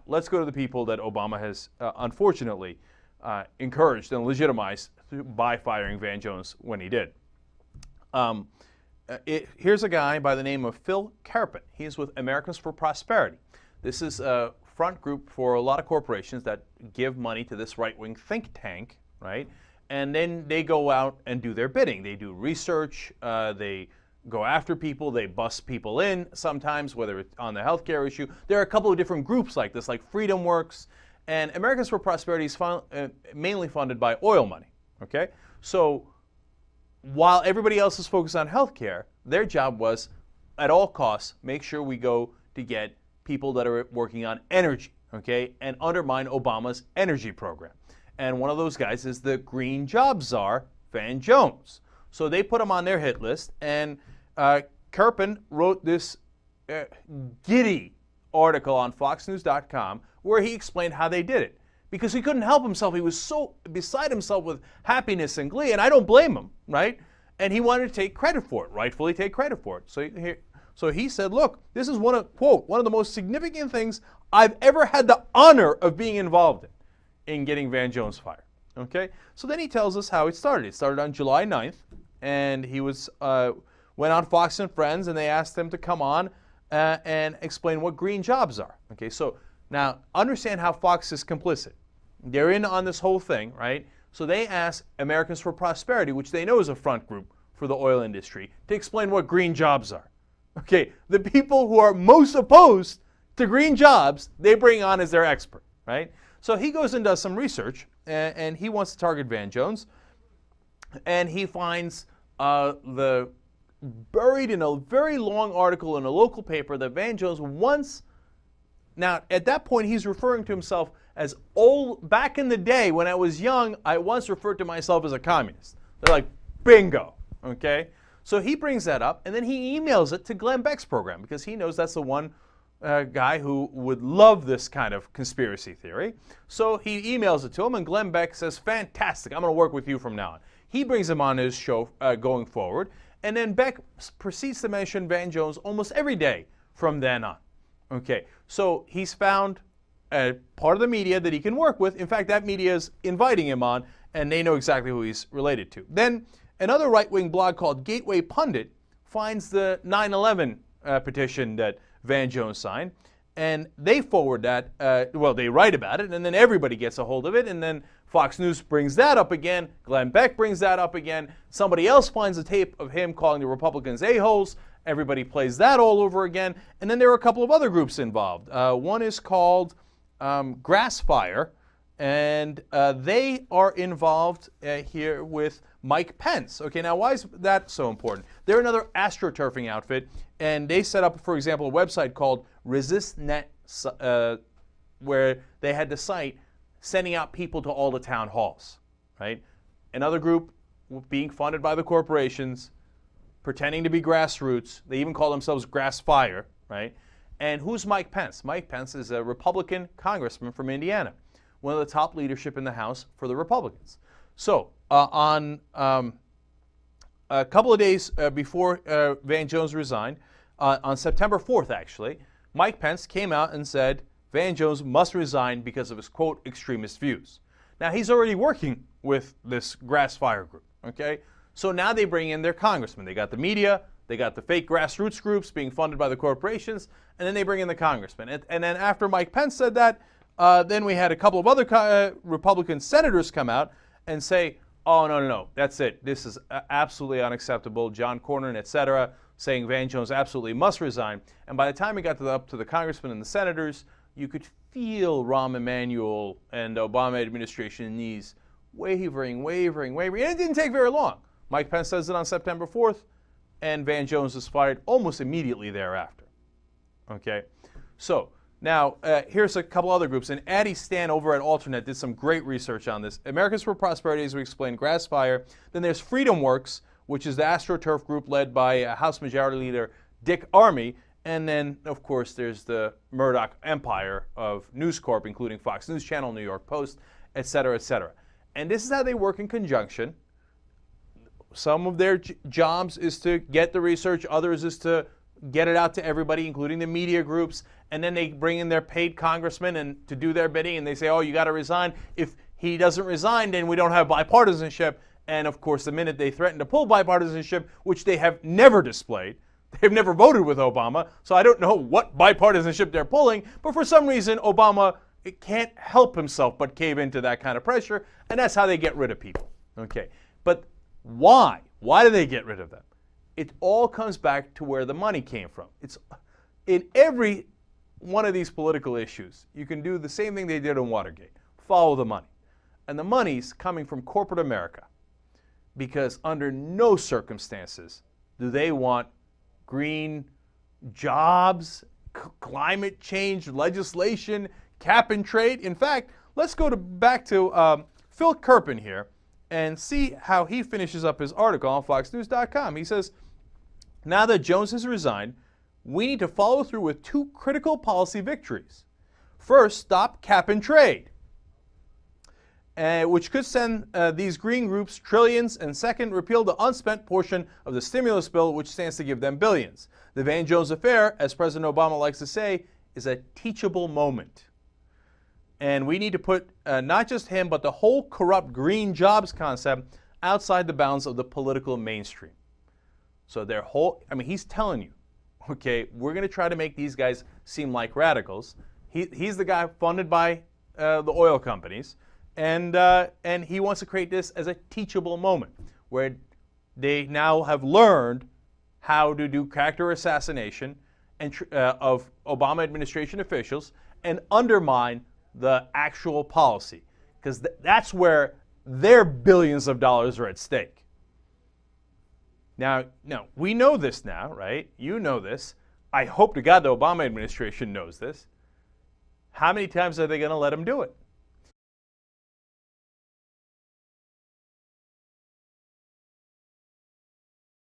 let's go to the people that Obama has unfortunately encouraged and legitimized by firing Van Jones when he did. Here's a guy by the name of Phil Kerpen. He's with Americans for Prosperity. This is a front group for a lot of corporations that give money to this right-wing think tank, right? And then they go out and do their bidding. They do research, they go after people, they bust people in sometimes, whether it's on the healthcare issue. There are a couple of different groups like this, like Freedom Works, and Americans for Prosperity is mainly funded by oil money, okay? So while everybody else is focused on healthcare, their job was, at all costs, make sure we go to get people that are working on energy, okay, and undermine Obama's energy program. And one of those guys is the green job czar, Van Jones. So they put him on their hit list, and Kerpen wrote this giddy article on FoxNews.com where he explained how they did it. Because he couldn't help himself. He was so beside himself with happiness and glee, and I don't blame him, right? And he wanted to take credit for it, rightfully take credit for it. So he said, look, this is one of the most significant things I've ever had the honor of being involved in getting Van Jones fired. Okay? So then he tells us how it started. It started on July 9th, and he went on Fox and Friends, and they asked him to come on and explain what green jobs are. Okay, so now understand how Fox is complicit. They're in on this whole thing, right? So they asked Americans for Prosperity, which they know is a front group for the oil industry, to explain what green jobs are. Okay, the people who are most opposed to green jobs, they bring on as their expert, right? So he goes and does some research, and he wants to target Van Jones, and he finds buried in a very long article in a local paper that Van Jones once, now at that point he's referring to himself as old, back in the day when I was young, I once referred to myself as a communist. They're like, bingo, okay? So he brings that up, and then he emails it to Glenn Beck's program because he knows that's the one guy who would love this kind of conspiracy theory. So he emails it to him, and Glenn Beck says, fantastic, I'm going to work with you from now on. He brings him on his show going forward, and then Beck proceeds to mention Van Jones almost every day from then on. Okay, so he's found a part of the media that he can work with. In fact, that media is inviting him on, and they know exactly who he's related to. Then another right-wing blog called Gateway Pundit finds the 9/11 petition that Van Jones signed, and they forward that, they write about it, and then everybody gets a hold of it, and then Fox News brings that up again, Glenn Beck brings that up again, somebody else finds a tape of him calling the Republicans a-holes, everybody plays that all over again, and then there are a couple of other groups involved. One is called Grassfire, and they are involved here with Mike Pence. Okay, now why is that so important? They're another astroturfing outfit, and they set up, for example, a website called ResistNet, where they had the site sending out people to all the town halls, right? Another group being funded by the corporations, pretending to be grassroots. They even call themselves Grassfire, right? And who's Mike Pence? Mike Pence is a Republican congressman from Indiana, one of the top leadership in the House for the Republicans. So on a couple of days before Van Jones resigned, on September 4th actually, Mike Pence came out and said Van Jones must resign because of his, quote, extremist views. Now he's already working with this Grassfire group, okay? So now they bring in their congressman. They got the media, they got the fake grassroots groups being funded by the corporations, and then they bring in the congressman. And then after Mike Pence said that, then we had a couple of other Republican senators come out and say, oh, no, that's it. This is absolutely unacceptable. John Cornyn, et cetera, saying Van Jones absolutely must resign. And by the time it got up to the congressmen and the senators, you could feel Rahm Emanuel and the Obama administration knees wavering. And it didn't take very long. Mike Pence says it on September 4th, and Van Jones is fired almost immediately thereafter. Okay? So now, here's a couple other groups. And Addie Stan over at Alternate did some great research on this. Americans for Prosperity, as we explained, Grassfire. Then there's Freedom Works, which is the AstroTurf group led by House Majority Leader Dick Armey. And then, of course, there's the Murdoch empire of News Corp, including Fox News Channel, New York Post, et cetera, et cetera. And this is how they work in conjunction. Some of their jobs is to get the research, others is to get it out to everybody, including the media groups, and then they bring in their paid congressmen and to do their bidding, and they say, oh, you got to resign. If he doesn't resign, then we don't have bipartisanship. And of course, the minute they threaten to pull bipartisanship, which they have never displayed, they've never voted with Obama, so I don't know what bipartisanship they're pulling, but for some reason, Obama can't help himself but cave into that kind of pressure, and that's how they get rid of people. Okay, but why? Why do they get rid of them? It all comes back to where the money came from. It's in every one of these political issues, you can do the same thing they did in Watergate. Follow the money. And the money's coming from corporate America, because under no circumstances do they want green jobs, climate change legislation, cap and trade. In fact, let's go back to Phil Kerpen here and see how he finishes up his article on FoxNews.com. He says, now that Jones has resigned, we need to follow through with two critical policy victories. First, stop cap and trade, which could send these green groups trillions, and second, repeal the unspent portion of the stimulus bill, which stands to give them billions. The Van Jones affair, as President Obama likes to say, is a teachable moment. And we need to put not just him, but the whole corrupt green jobs concept outside the bounds of the political mainstream. So he's telling you, okay, we're going to try to make these guys seem like radicals. He's the guy funded by the oil companies. And he wants to create this as a teachable moment where they now have learned how to do character assassination of Obama administration officials and undermine the actual policy, because that's where their billions of dollars are at stake. Now, we know this now, right? You know this. I hope to God the Obama administration knows this. How many times are they going to let him do it?